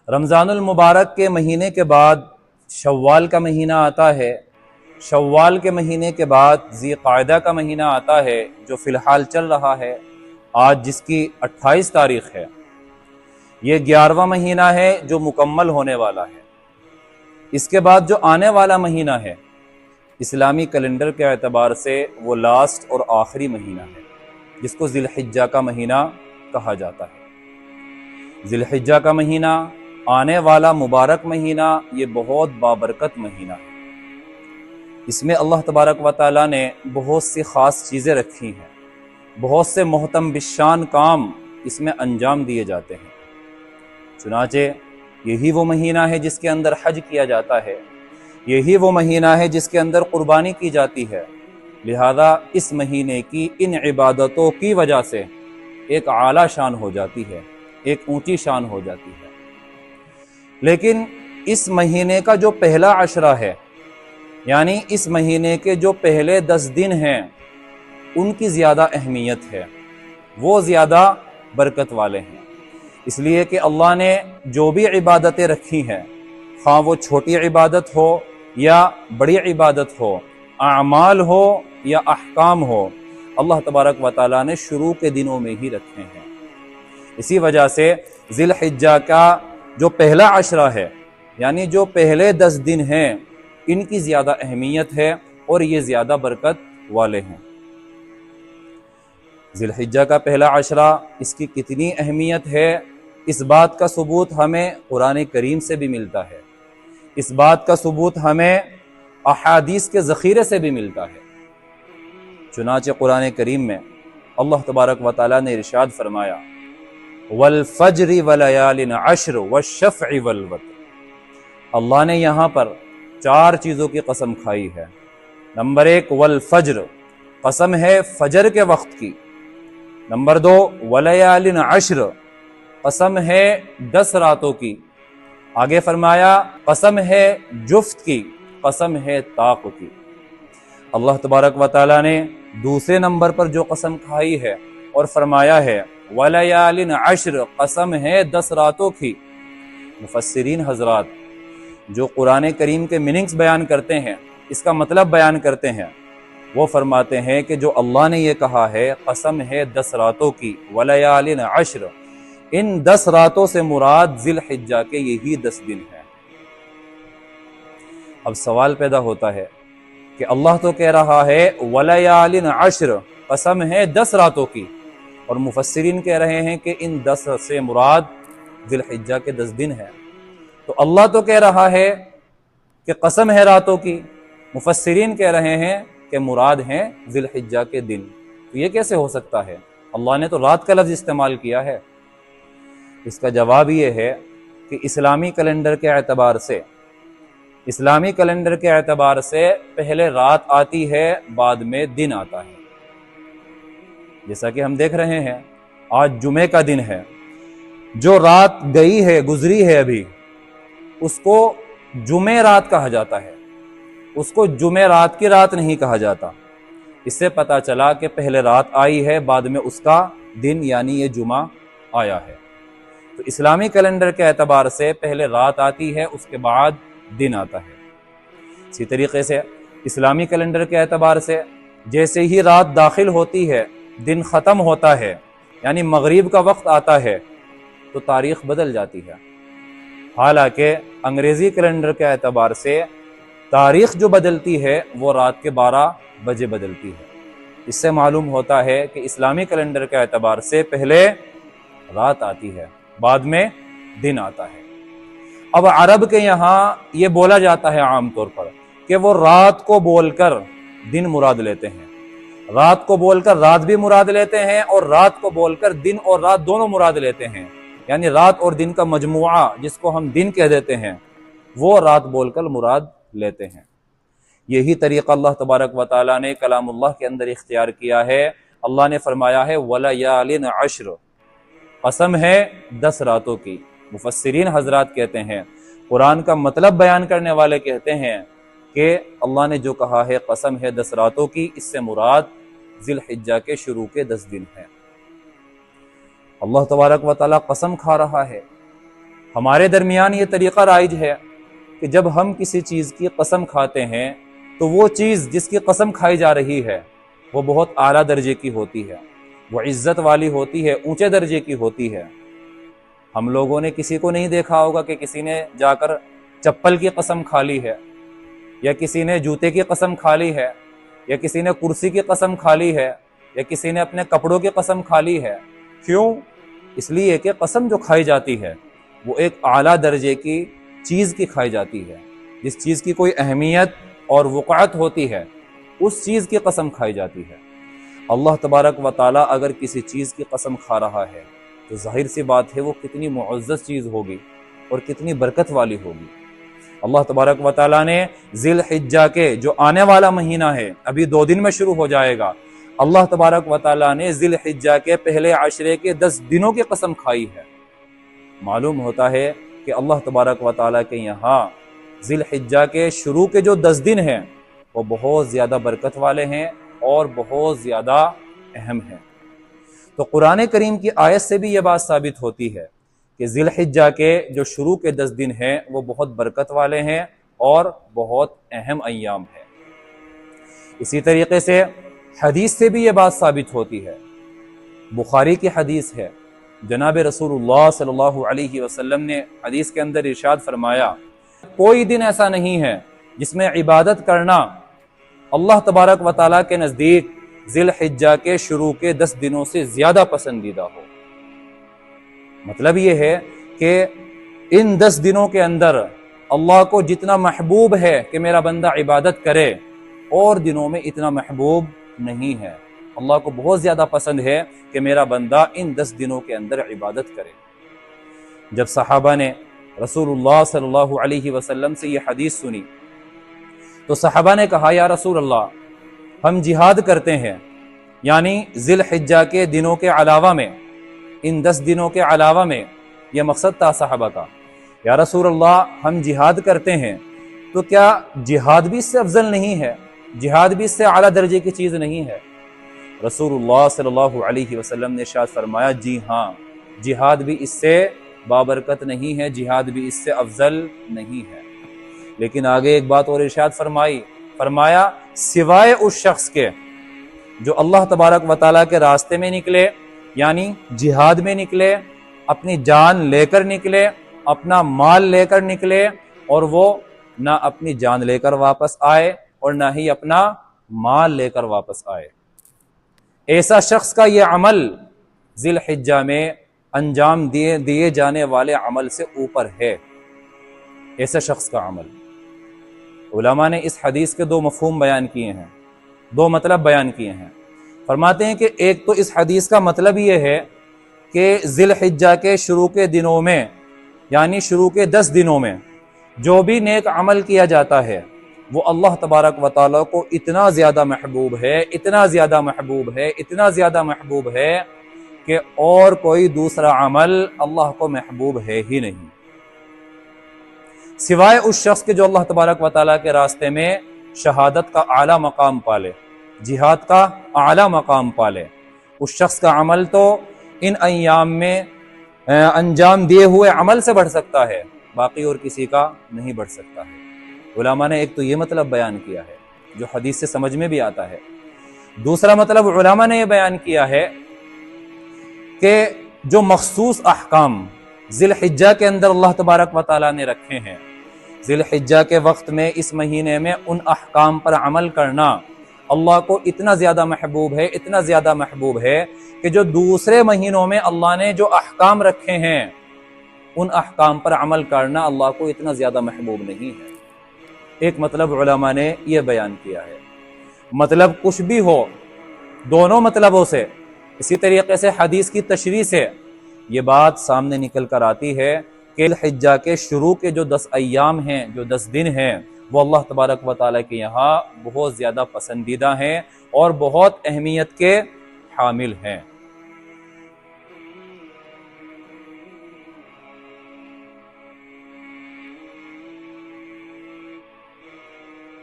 رمضان المبارک کے مہینے کے بعد شوال کا مہینہ آتا ہے، شوال کے مہینے کے بعد ذی قعدہ کا مہینہ آتا ہے جو فی الحال چل رہا ہے، آج جس کی 28 تاریخ ہے۔ یہ 11واں مہینہ ہے جو مکمل ہونے والا ہے۔ اس کے بعد جو آنے والا مہینہ ہے اسلامی کیلنڈر کے اعتبار سے وہ لاسٹ اور آخری مہینہ ہے، جس کو ذی الحجہ کا مہینہ کہا جاتا ہے۔ ذی الحجہ کا مہینہ، آنے والا مبارک مہینہ، یہ بہت بابرکت مہینہ ہے۔ اس میں اللہ تبارک و تعالیٰ نے بہت سی خاص چیزیں رکھی ہیں، بہت سے محتم بالشان کام اس میں انجام دیے جاتے ہیں۔ چنانچہ یہی وہ مہینہ ہے جس کے اندر حج کیا جاتا ہے، یہی وہ مہینہ ہے جس کے اندر قربانی کی جاتی ہے، لہذا اس مہینے کی ان عبادتوں کی وجہ سے ایک اعلیٰ شان ہو جاتی ہے، ایک اونچی شان ہو جاتی ہے۔ لیکن اس مہینے کا جو پہلا عشرہ ہے، یعنی اس مہینے کے جو پہلے 10 دن ہیں، ان کی زیادہ اہمیت ہے، وہ زیادہ برکت والے ہیں، اس لیے کہ اللہ نے جو بھی عبادتیں رکھی ہیں، خواہ وہ چھوٹی عبادت ہو یا بڑی عبادت ہو، اعمال ہو یا احکام ہو، اللہ تبارک و تعالیٰ نے شروع کے دنوں میں ہی رکھے ہیں۔ اسی وجہ سے ذی الحجہ کا جو پہلا عشرہ ہے، یعنی جو پہلے 10 دن ہیں، ان کی زیادہ اہمیت ہے اور یہ زیادہ برکت والے ہیں۔ ذی الحجہ کا پہلا عشرہ، اس کی کتنی اہمیت ہے، اس بات کا ثبوت ہمیں قرآن کریم سے بھی ملتا ہے، اس بات کا ثبوت ہمیں احادیث کے ذخیرے سے بھی ملتا ہے۔ چنانچہ قرآن کریم میں اللہ تبارک و تعالیٰ نے ارشاد فرمایا، والفجر ولیال عشر والشفع والوتر۔ اللہ نے یہاں پر 4 چیزوں کی قسم کھائی ہے۔ نمبر 1 والفجر، قسم ہے فجر کے وقت کی۔ نمبر 2 ولیال عشر، قسم ہے 10 راتوں کی۔ آگے فرمایا قسم ہے جفت کی، قسم ہے طاق کی۔ اللہ تبارک و تعالیٰ نے دوسرے نمبر پر جو قسم کھائی ہے اور فرمایا ہے ولیال عشر، قسم ہے 10 راتوں کی۔ مفسرین حضرات جو قرآن کریم کے میننگز بیان کرتے ہیں، اس کا مطلب بیان کرتے ہیں، وہ فرماتے ہیں کہ جو اللہ نے یہ کہا ہے قسم ہے 10 راتوں کی، ولیال عشر، ان 10 راتوں سے مراد ذی الحجہ کے یہی 10 دن ہیں۔ اب سوال پیدا ہوتا ہے کہ اللہ تو کہہ رہا ہے ولیال عشر، قسم ہے 10 راتوں کی، اور مفسرین کہہ رہے ہیں کہ ان 10 سے مراد ذی الحجہ کے 10 دن ہیں۔ تو اللہ تو کہہ رہا ہے کہ قسم ہے راتوں کی، مفسرین کہہ رہے ہیں کہ مراد ہیں ذی الحجہ کے دن۔ تو یہ کیسے ہو سکتا ہے؟ اللہ نے تو رات کا لفظ استعمال کیا ہے۔ اس کا جواب یہ ہے کہ اسلامی کیلنڈر کے اعتبار سے، اسلامی کیلنڈر کے اعتبار سے پہلے رات آتی ہے، بعد میں دن آتا ہے۔ جیسا کہ ہم دیکھ رہے ہیں آج جمعے کا دن ہے، جو رات گئی ہے، گزری ہے ابھی، اس کو جمعہ رات کہا جاتا ہے، اس کو جمعہ رات کی رات نہیں کہا جاتا۔ اس سے پتہ چلا کہ پہلے رات آئی ہے، بعد میں اس کا دن یعنی یہ جمعہ آیا ہے۔ تو اسلامی کیلنڈر کے اعتبار سے پہلے رات آتی ہے، اس کے بعد دن آتا ہے۔ اسی طریقے سے اسلامی کیلنڈر کے اعتبار سے جیسے ہی رات داخل ہوتی ہے، دن ختم ہوتا ہے، یعنی مغرب کا وقت آتا ہے، تو تاریخ بدل جاتی ہے۔ حالانکہ انگریزی کیلنڈر کے اعتبار سے تاریخ جو بدلتی ہے وہ رات کے 12 بجے بدلتی ہے۔ اس سے معلوم ہوتا ہے کہ اسلامی کیلنڈر کے اعتبار سے پہلے رات آتی ہے، بعد میں دن آتا ہے۔ اب عرب کے یہاں یہ بولا جاتا ہے عام طور پر کہ وہ رات کو بول کر دن مراد لیتے ہیں، رات کو بول کر رات بھی مراد لیتے ہیں، اور رات کو بول کر دن اور رات دونوں مراد لیتے ہیں، یعنی رات اور دن کا مجموعہ جس کو ہم دن کہہ دیتے ہیں، وہ رات بول کر مراد لیتے ہیں۔ یہی طریقہ اللہ تبارک و تعالیٰ نے کلام اللہ کے اندر اختیار کیا ہے۔ اللہ نے فرمایا ہے ولیال عشر، قسم ہے 10 راتوں کی۔ مفسرین حضرات کہتے ہیں، قرآن کا مطلب بیان کرنے والے کہتے ہیں کہ اللہ نے جو کہا ہے قسم ہے 10 راتوں کی، اس سے مراد ذی الحجہ کے شروع کے 10 دن ہیں۔ اللہ تبارک و تعالیٰ قسم کھا رہا ہے، ہمارے درمیان یہ طریقہ رائج ہے کہ جب ہم کسی چیز کی قسم کھاتے ہیں تو وہ چیز جس کی قسم کھائی جا رہی ہے وہ بہت اعلیٰ درجے کی ہوتی ہے، وہ عزت والی ہوتی ہے، اونچے درجے کی ہوتی ہے۔ ہم لوگوں نے کسی کو نہیں دیکھا ہوگا کہ کسی نے جا کر چپل کی قسم کھا لی ہے، یا کسی نے جوتے کی قسم کھا لی ہے، یا کسی نے کرسی کی قسم کھا لی ہے، یا کسی نے اپنے کپڑوں کی قسم کھا لی ہے۔ کیوں؟ اس لیے کہ قسم جو کھائی جاتی ہے وہ ایک اعلیٰ درجے کی چیز کی کھائی جاتی ہے، جس چیز کی کوئی اہمیت اور وقعت ہوتی ہے اس چیز کی قسم کھائی جاتی ہے۔ اللہ تبارک و تعالیٰ اگر کسی چیز کی قسم کھا رہا ہے تو ظاہر سی بات ہے وہ کتنی معزز چیز ہوگی اور کتنی برکت والی ہوگی۔ اللہ تبارک و تعالیٰ نے ذی الحجہ کے جو آنے والا مہینہ ہے، ابھی 2 دن میں شروع ہو جائے گا، اللہ تبارک و تعالیٰ نے ذی الحجہ کے پہلے عشرے کے 10 دنوں کی قسم کھائی ہے۔ معلوم ہوتا ہے کہ اللہ تبارک و تعالیٰ کے یہاں ذی الحجہ کے شروع کے جو 10 دن ہیں وہ بہت زیادہ برکت والے ہیں اور بہت زیادہ اہم ہیں۔ تو قرآن کریم کی آیت سے بھی یہ بات ثابت ہوتی ہے کہ ذی الحجہ کے جو شروع کے 10 دن ہیں وہ بہت برکت والے ہیں اور بہت اہم ایام ہیں۔ اسی طریقے سے حدیث سے بھی یہ بات ثابت ہوتی ہے۔ بخاری کی حدیث ہے، جناب رسول اللہ صلی اللہ علیہ وسلم نے حدیث کے اندر ارشاد فرمایا، کوئی دن ایسا نہیں ہے جس میں عبادت کرنا اللہ تبارک و تعالیٰ کے نزدیک ذی الحجہ کے شروع کے 10 دنوں سے زیادہ پسندیدہ ہو۔ مطلب یہ ہے کہ ان 10 دنوں کے اندر اللہ کو جتنا محبوب ہے کہ میرا بندہ عبادت کرے، اور دنوں میں اتنا محبوب نہیں ہے۔ اللہ کو بہت زیادہ پسند ہے کہ میرا بندہ ان 10 دنوں کے اندر عبادت کرے۔ جب صحابہ نے رسول اللہ صلی اللہ علیہ وسلم سے یہ حدیث سنی تو صحابہ نے کہا، یا رسول اللہ، ہم جہاد کرتے ہیں، یعنی ذی الحجہ کے دنوں کے علاوہ میں، ان 10 دنوں کے علاوہ میں، یہ مقصد تھا صحابہ کا، یا رسول اللہ ہم جہاد کرتے ہیں تو کیا جہاد بھی اس سے افضل نہیں ہے؟ جہاد بھی اس سے اعلیٰ درجے کی چیز نہیں ہے؟ رسول اللہ صلی اللہ علیہ وسلم نے ارشاد فرمایا، جی ہاں، جہاد بھی اس سے بابرکت نہیں ہے، جہاد بھی اس سے افضل نہیں ہے۔ لیکن آگے ایک بات اور ارشاد فرمایا سوائے اس شخص کے جو اللہ تبارک و تعالیٰ کے راستے میں نکلے، یعنی جہاد میں نکلے، اپنی جان لے کر نکلے، اپنا مال لے کر نکلے، اور وہ نہ اپنی جان لے کر واپس آئے اور نہ ہی اپنا مال لے کر واپس آئے۔ ایسا شخص کا یہ عمل ذی الحجہ میں انجام دیے جانے والے عمل سے اوپر ہے۔ ایسا شخص کا عمل، علماء نے اس حدیث کے 2 مفہوم بیان کیے ہیں، 2 مطلب بیان کیے ہیں۔ فرماتے ہیں کہ ایک تو اس حدیث کا مطلب یہ ہے کہ ذی الحجہ کے شروع کے دنوں میں، یعنی شروع کے 10 دنوں میں جو بھی نیک عمل کیا جاتا ہے وہ اللہ تبارک و تعالیٰ کو اتنا زیادہ محبوب ہے، اتنا زیادہ محبوب ہے، اتنا زیادہ محبوب ہے کہ اور کوئی دوسرا عمل اللہ کو محبوب ہے ہی نہیں، سوائے اس شخص کے جو اللہ تبارک و تعالیٰ کے راستے میں شہادت کا اعلیٰ مقام پالے، جہاد کا اعلیٰ مقام پالے۔ اس شخص کا عمل تو ان ایام میں انجام دیے ہوئے عمل سے بڑھ سکتا ہے، باقی اور کسی کا نہیں بڑھ سکتا ہے۔ علماء نے ایک تو یہ مطلب بیان کیا ہے جو حدیث سے سمجھ میں بھی آتا ہے۔ دوسرا مطلب علماء نے یہ بیان کیا ہے کہ جو مخصوص احکام ذی الحجہ کے اندر اللہ تبارک و تعالیٰ نے رکھے ہیں، ذی الحجہ کے وقت میں، اس مہینے میں ان احکام پر عمل کرنا اللہ کو اتنا زیادہ محبوب ہے، اتنا زیادہ محبوب ہے کہ جو دوسرے مہینوں میں اللہ نے جو احکام رکھے ہیں ان احکام پر عمل کرنا اللہ کو اتنا زیادہ محبوب نہیں ہے۔ ایک مطلب علماء نے یہ بیان کیا ہے۔ مطلب کچھ بھی ہو، دونوں مطلبوں سے، اسی طریقے سے حدیث کی تشریح سے یہ بات سامنے نکل کر آتی ہے کہ الحجہ کے شروع کے جو 10 ایام ہیں، جو 10 دن ہیں، وہ اللہ تبارک و تعالیٰ کے یہاں بہت زیادہ پسندیدہ ہیں اور بہت اہمیت کے حامل ہیں۔